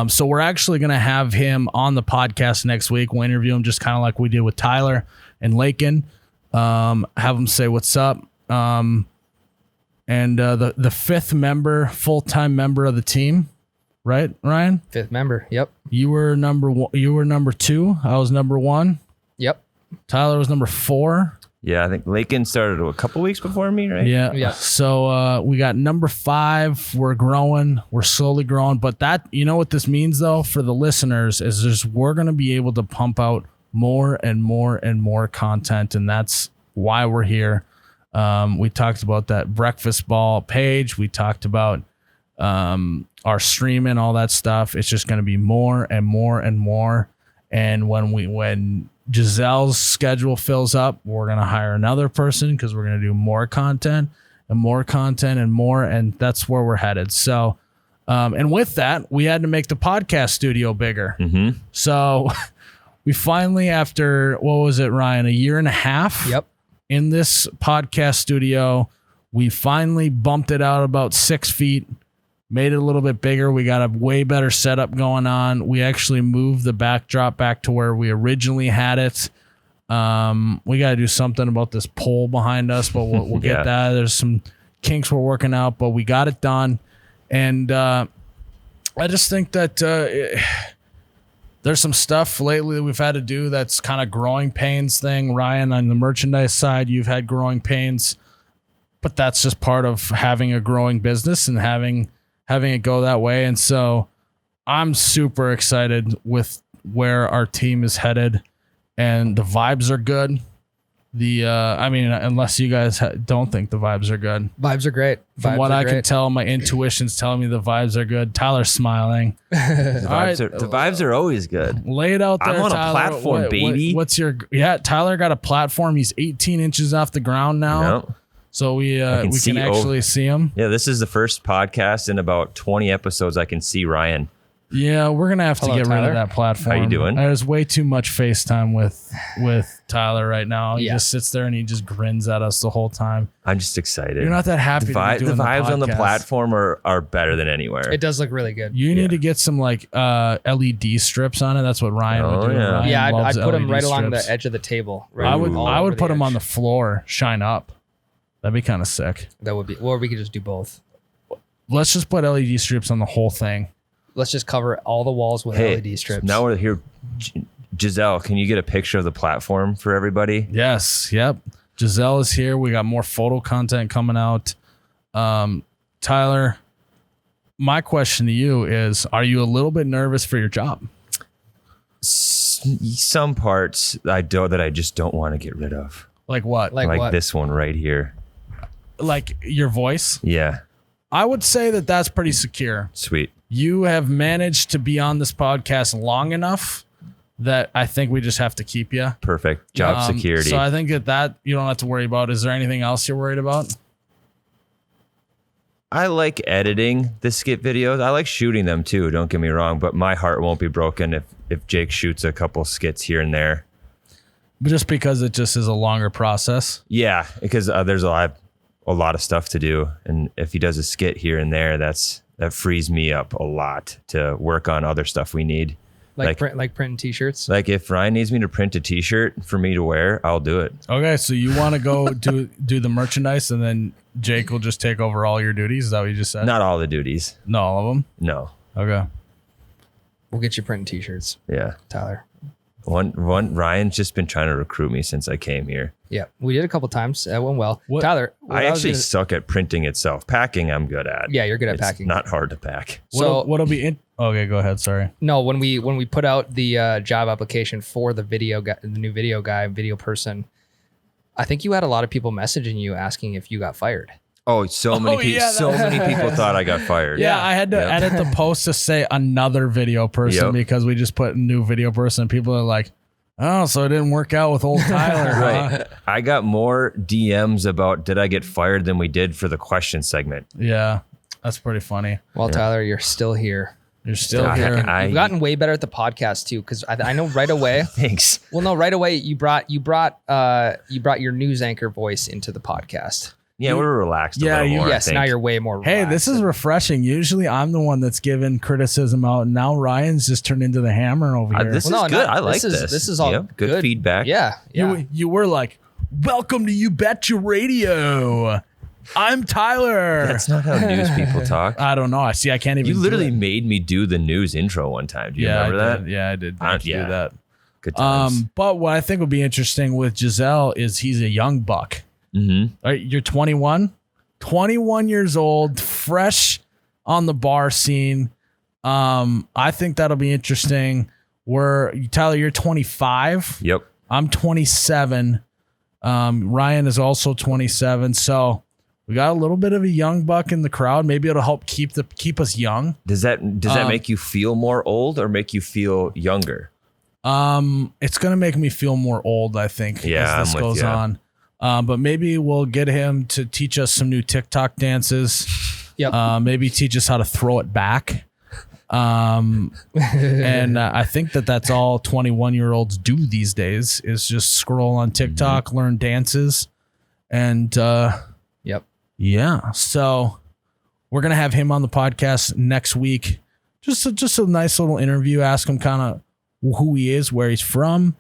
Speaker 1: So we're actually going to have him on the podcast next week. We'll interview him just kind of like we did with Tyler and Lakin. Have him say what's up. And the fifth member, full-time member of the team, right, Ryan?
Speaker 5: Fifth member. Yep.
Speaker 1: You were number one. You were number 2. I was number 1.
Speaker 5: Yep.
Speaker 1: Tyler was number 4.
Speaker 6: Yeah, I think Lakin started a couple weeks before me, right?
Speaker 1: Yeah.
Speaker 5: Yeah.
Speaker 1: So we got number 5. We're growing. We're slowly growing. But that, you know what this means though for the listeners is just we're going to be able to pump out more and more and more content, and that's why we're here. We talked about that breakfast ball page. We talked about our streaming, all that stuff. It's just going to be more and more and more. And when Giselle's schedule fills up, we're going to hire another person because we're going to do more content and more content and more. And that's where we're headed. So, and with that, we had to make the podcast studio bigger.
Speaker 6: Mm-hmm.
Speaker 1: So we finally, after, what was it, Ryan, a year and a half?
Speaker 5: Yep.
Speaker 1: In this podcast studio, we finally bumped it out about 6 feet, made it a little bit bigger. We got a way better setup going on. We actually moved the backdrop back to where we originally had it. We got to do something about this pole behind us, but we'll get that. There's some kinks we're working out, but we got it done. And I just think that there's some stuff lately that we've had to do that's kind of growing pains thing. Ryan, on the merchandise side, you've had growing pains, but that's just part of having a growing business and having it go that way. And so I'm super excited with where our team is headed, and the vibes are good. I mean, unless you guys don't think the vibes are good.
Speaker 5: Vibes are great.
Speaker 1: From what I can tell, my intuition's telling me the vibes are good. Tyler's smiling.
Speaker 6: The vibes are always good.
Speaker 1: Lay it out there,
Speaker 6: I'm on
Speaker 1: Tyler.
Speaker 6: a platform, baby.
Speaker 1: What's your... Yeah, Tyler got a platform. He's 18 inches off the ground now.
Speaker 6: Yep.
Speaker 1: So we can actually see him.
Speaker 6: Yeah, this is the first podcast in about 20 episodes I can see Ryan.
Speaker 1: Yeah, we're gonna have to
Speaker 5: Hello,
Speaker 1: get rid
Speaker 5: Tyler.
Speaker 1: of that platform.
Speaker 6: How you doing?
Speaker 1: There's way too much FaceTime with Tyler right now. He
Speaker 5: Yeah.
Speaker 1: just sits there and he just grins at us the whole time.
Speaker 6: I'm just excited.
Speaker 1: You're not that happy.
Speaker 6: The,
Speaker 1: to be
Speaker 6: the
Speaker 1: doing
Speaker 6: vibes on the
Speaker 1: podcast.
Speaker 6: platform are better than anywhere.
Speaker 5: It does look really good.
Speaker 1: You need
Speaker 6: Yeah.
Speaker 1: to get some like LED strips on it. That's what Ryan would
Speaker 6: Oh,
Speaker 1: do.
Speaker 6: yeah.
Speaker 1: Ryan
Speaker 5: Yeah, I'd
Speaker 1: loves
Speaker 5: put them
Speaker 1: LED
Speaker 5: right along
Speaker 1: strips.
Speaker 5: the edge of the table. Right
Speaker 1: I would
Speaker 5: all
Speaker 1: I
Speaker 5: over
Speaker 1: would put them on the
Speaker 5: edge.
Speaker 1: floor, shine up. That'd be kind of sick.
Speaker 5: That would be, or we could just do both.
Speaker 1: Let's just put LED strips on the whole thing.
Speaker 5: Let's just cover all the walls with
Speaker 6: Hey,
Speaker 5: LED strips.
Speaker 6: now we're here. Giselle, can you get a picture of the platform for everybody?
Speaker 1: Yes. Yep. Giselle is here. We got more photo content coming out. Tyler, my question to you is, are you a little bit nervous for your job?
Speaker 6: Some parts I just don't want to get rid of.
Speaker 1: Like what?
Speaker 5: Like what?
Speaker 6: This one right here.
Speaker 1: Like your voice?
Speaker 6: Yeah,
Speaker 1: I would say that that's pretty secure.
Speaker 6: sweet.
Speaker 1: You have managed to be on this podcast long enough that I think we just have to keep you.
Speaker 6: Perfect. Job security.
Speaker 1: So I think that you don't have to worry about. Is there anything else you're worried about?
Speaker 6: I like editing the skit videos. I like shooting them too. Don't get me wrong, but my heart won't be broken if Jake shoots a couple skits here and there.
Speaker 1: Just because it just is a longer process.
Speaker 6: Yeah, because there's a lot of stuff to do, and if he does a skit here and there, that frees me up a lot to work on other stuff we need.
Speaker 5: like printing t-shirts.
Speaker 6: Like if Ryan needs me to print a T-shirt for me to wear, I'll do it.
Speaker 1: Okay, so you want to go do the merchandise, and then Jake will just take over all your duties. Is that what you just said?
Speaker 6: Not all the duties.
Speaker 1: No, all of them.
Speaker 6: No.
Speaker 1: Okay.
Speaker 5: We'll get you printing t-shirts,
Speaker 6: Yeah.
Speaker 5: Tyler.
Speaker 6: One. Ryan's just been trying to recruit me since I came here.
Speaker 5: Yeah, we did a couple times. It went well.
Speaker 1: What-
Speaker 5: Tyler,
Speaker 6: I actually suck at printing itself. Packing, I'm good at.
Speaker 5: Yeah, you're good at
Speaker 6: It's
Speaker 5: packing.
Speaker 6: not hard to pack.
Speaker 5: So
Speaker 1: What'll be in? Okay, go ahead. Sorry.
Speaker 5: no, when we put out the job application for the new video person, I think you had a lot of people messaging you asking if you got fired.
Speaker 6: Oh, so many people.
Speaker 1: yeah,
Speaker 6: So many people thought I got fired.
Speaker 1: Yeah, I had to
Speaker 6: Yep.
Speaker 1: edit the post to say another video person
Speaker 6: Yep.
Speaker 1: because we just put new video person. People are like, oh, so it didn't work out with old Tyler. huh?
Speaker 6: Right. I got more DMs about did I get fired than we did for the question segment.
Speaker 1: Yeah, that's pretty funny.
Speaker 5: Well, Tyler, you're still here.
Speaker 1: You're still
Speaker 6: I-
Speaker 1: here.
Speaker 5: You've gotten way better at the podcast too, because I know right away.
Speaker 6: Thanks.
Speaker 5: Well, no, right away you brought your news anchor voice into the podcast.
Speaker 6: Yeah, we're relaxed.
Speaker 1: Yeah,
Speaker 6: a little
Speaker 1: you-
Speaker 6: more, I
Speaker 5: Yes,
Speaker 6: think.
Speaker 5: now you're way more.
Speaker 1: Hey,
Speaker 5: relaxed.
Speaker 1: this is refreshing. Usually I'm the one that's giving criticism out. And now Ryan's just turned into the hammer over here.
Speaker 6: This
Speaker 5: Well,
Speaker 6: is
Speaker 5: no,
Speaker 6: good.
Speaker 5: not-
Speaker 6: I like
Speaker 5: this is-
Speaker 6: this.
Speaker 5: this is all
Speaker 6: Yep,
Speaker 5: good.
Speaker 6: feedback.
Speaker 5: Yeah, yeah.
Speaker 1: You were like, welcome to You Betcha Radio. I'm Tyler.
Speaker 6: That's not how news people talk.
Speaker 1: I don't know. I see. I can't even.
Speaker 6: You
Speaker 1: do
Speaker 6: literally
Speaker 1: it.
Speaker 6: made me do the news intro one time. Do you
Speaker 1: Yeah,
Speaker 6: remember
Speaker 1: I
Speaker 6: that?
Speaker 1: did. Yeah, I did.
Speaker 6: I-
Speaker 1: Make you
Speaker 6: yeah.
Speaker 1: do that.
Speaker 6: Good times.
Speaker 1: But what I think would be interesting with Giselle is he's a young buck.
Speaker 6: Mm-hmm.
Speaker 1: All right, you're 21, 21 years old, fresh on the bar scene. I think that'll be interesting. Tyler, you're 25.
Speaker 6: Yep.
Speaker 1: I'm 27. Ryan is also 27. So we got a little bit of a young buck in the crowd. Maybe it'll help keep us young.
Speaker 6: Does that make you feel more old or make you feel younger?
Speaker 1: It's gonna make me feel more old, I think,
Speaker 6: Yeah,
Speaker 1: as this
Speaker 6: I'm with
Speaker 1: goes
Speaker 6: ya.
Speaker 1: on. But maybe we'll get him to teach us some new TikTok dances.
Speaker 5: Yep.
Speaker 1: Maybe teach us how to throw it back. And I think that's all 21-year-olds do these days is just scroll on TikTok, learn dances, and
Speaker 5: Yep.
Speaker 1: yeah. So we're gonna have him on the podcast next week. Just a nice little interview. Ask him kind of who he is, where he's from,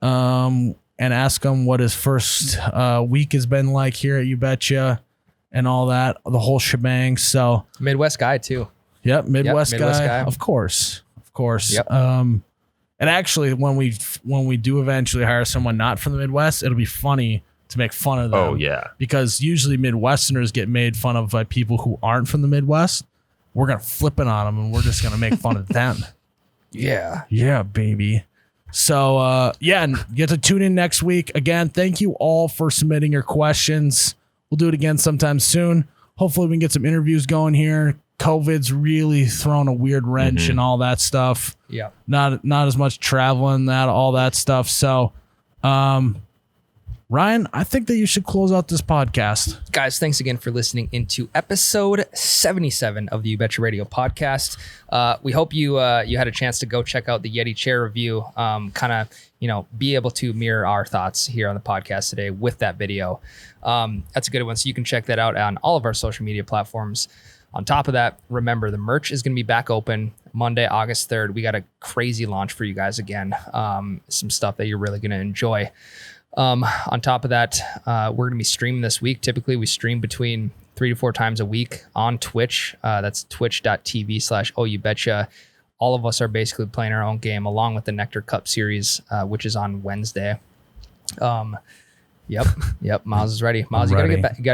Speaker 1: and ask him what his first week has been like here at You Betcha, and all that, the whole shebang. So
Speaker 5: Midwest guy too.
Speaker 1: yep, Midwest
Speaker 5: Midwest
Speaker 1: guy,
Speaker 5: guy.
Speaker 1: of course.
Speaker 5: Yep.
Speaker 1: And actually, when we do eventually hire someone not from the Midwest, it'll be funny to make fun of them.
Speaker 6: Oh yeah.
Speaker 1: Because usually Midwesterners get made fun of by people who aren't from the Midwest. We're gonna flip it on them, and we're just gonna make fun of them.
Speaker 5: Yeah.
Speaker 1: Yeah, baby. So and get to tune in next week. Again, thank you all for submitting your questions. We'll do it again sometime soon. Hopefully we can get some interviews going here. COVID's really thrown a weird wrench and all that stuff.
Speaker 5: Yeah.
Speaker 1: Not as much traveling, all that stuff. So Ryan, I think that you should close out this podcast.
Speaker 5: Guys, thanks again for listening into episode 77 of the You Betcha Radio podcast. We hope you had a chance to go check out the Yeti chair review, kind of, be able to mirror our thoughts here on the podcast today with that video. That's a good one. So you can check that out on all of our social media platforms. On top of that, remember the merch is going to be back open Monday, August 3rd. We got a crazy launch for you guys again. Some stuff that you're really going to enjoy. On top of that, we're going to be streaming this week. Typically, we stream between 3 to 4 times a week on Twitch. That's twitch.tv/ohyoubetcha. All of us are basically playing our own game along with the Nectar Cup series, which is on Wednesday. Yep. Miles is ready. Miles, you gotta get back in the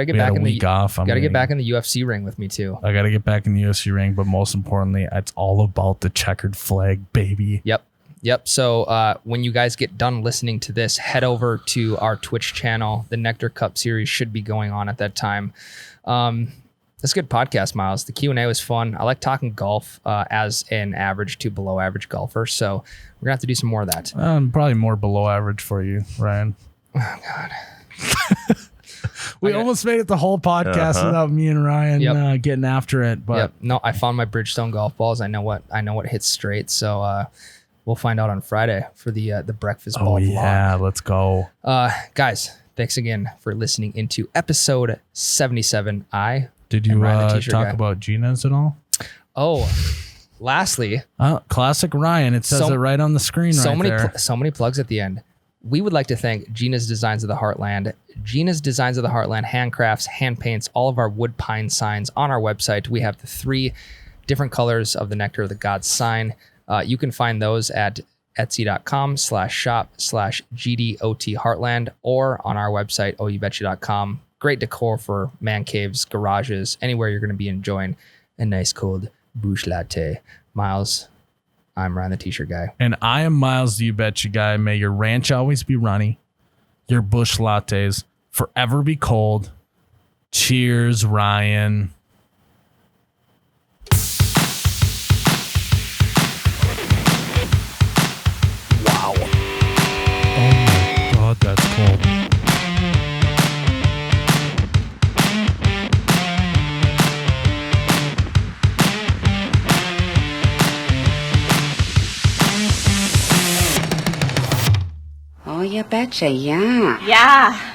Speaker 5: get back in the UFC ring with me too.
Speaker 1: I gotta get back in the UFC ring, but most importantly, it's all about the checkered flag, baby.
Speaker 5: Yep. So when you guys get done listening to this, head over to our Twitch channel. The Nectar Cup series should be going on at that time. That's a good podcast, Miles. The Q&A was fun. I like talking golf as an average to below average golfer. So we're gonna have to do some more of that.
Speaker 1: Probably more below average for you, Ryan.
Speaker 5: Oh God.
Speaker 1: We almost made it the whole podcast without me and Ryan getting after it. But
Speaker 5: no, I found my Bridgestone golf balls. I know what hits straight. So we'll find out on Friday for the breakfast ball vlog.
Speaker 1: Yeah, let's go.
Speaker 5: Guys, thanks again for listening into episode 77.
Speaker 1: Did you talk about Gina's at all?
Speaker 5: Oh, lastly,
Speaker 1: classic Ryan. It says it right on the screen there.
Speaker 5: So many plugs at the end. We would like to thank Gina's Designs of the Heartland. Gina's Designs of the Heartland handcrafts, hand paints all of our wood pine signs on our website. We have the 3 different colors of the Nectar of the Gods sign. You can find those at etsy.com/shop/GDOT Heartland or on our website, ohyoubetcha.com. Great decor for man caves, garages, anywhere you're going to be enjoying a nice cold bush latte. Miles, I'm Ryan, the t-shirt guy.
Speaker 1: And I am Miles, the You Betcha guy. May your ranch always be runny. Your bush lattes forever be cold. Cheers, Ryan. Wow. Oh my God, that's cold.
Speaker 3: Oh, you betcha, yeah.
Speaker 4: Yeah.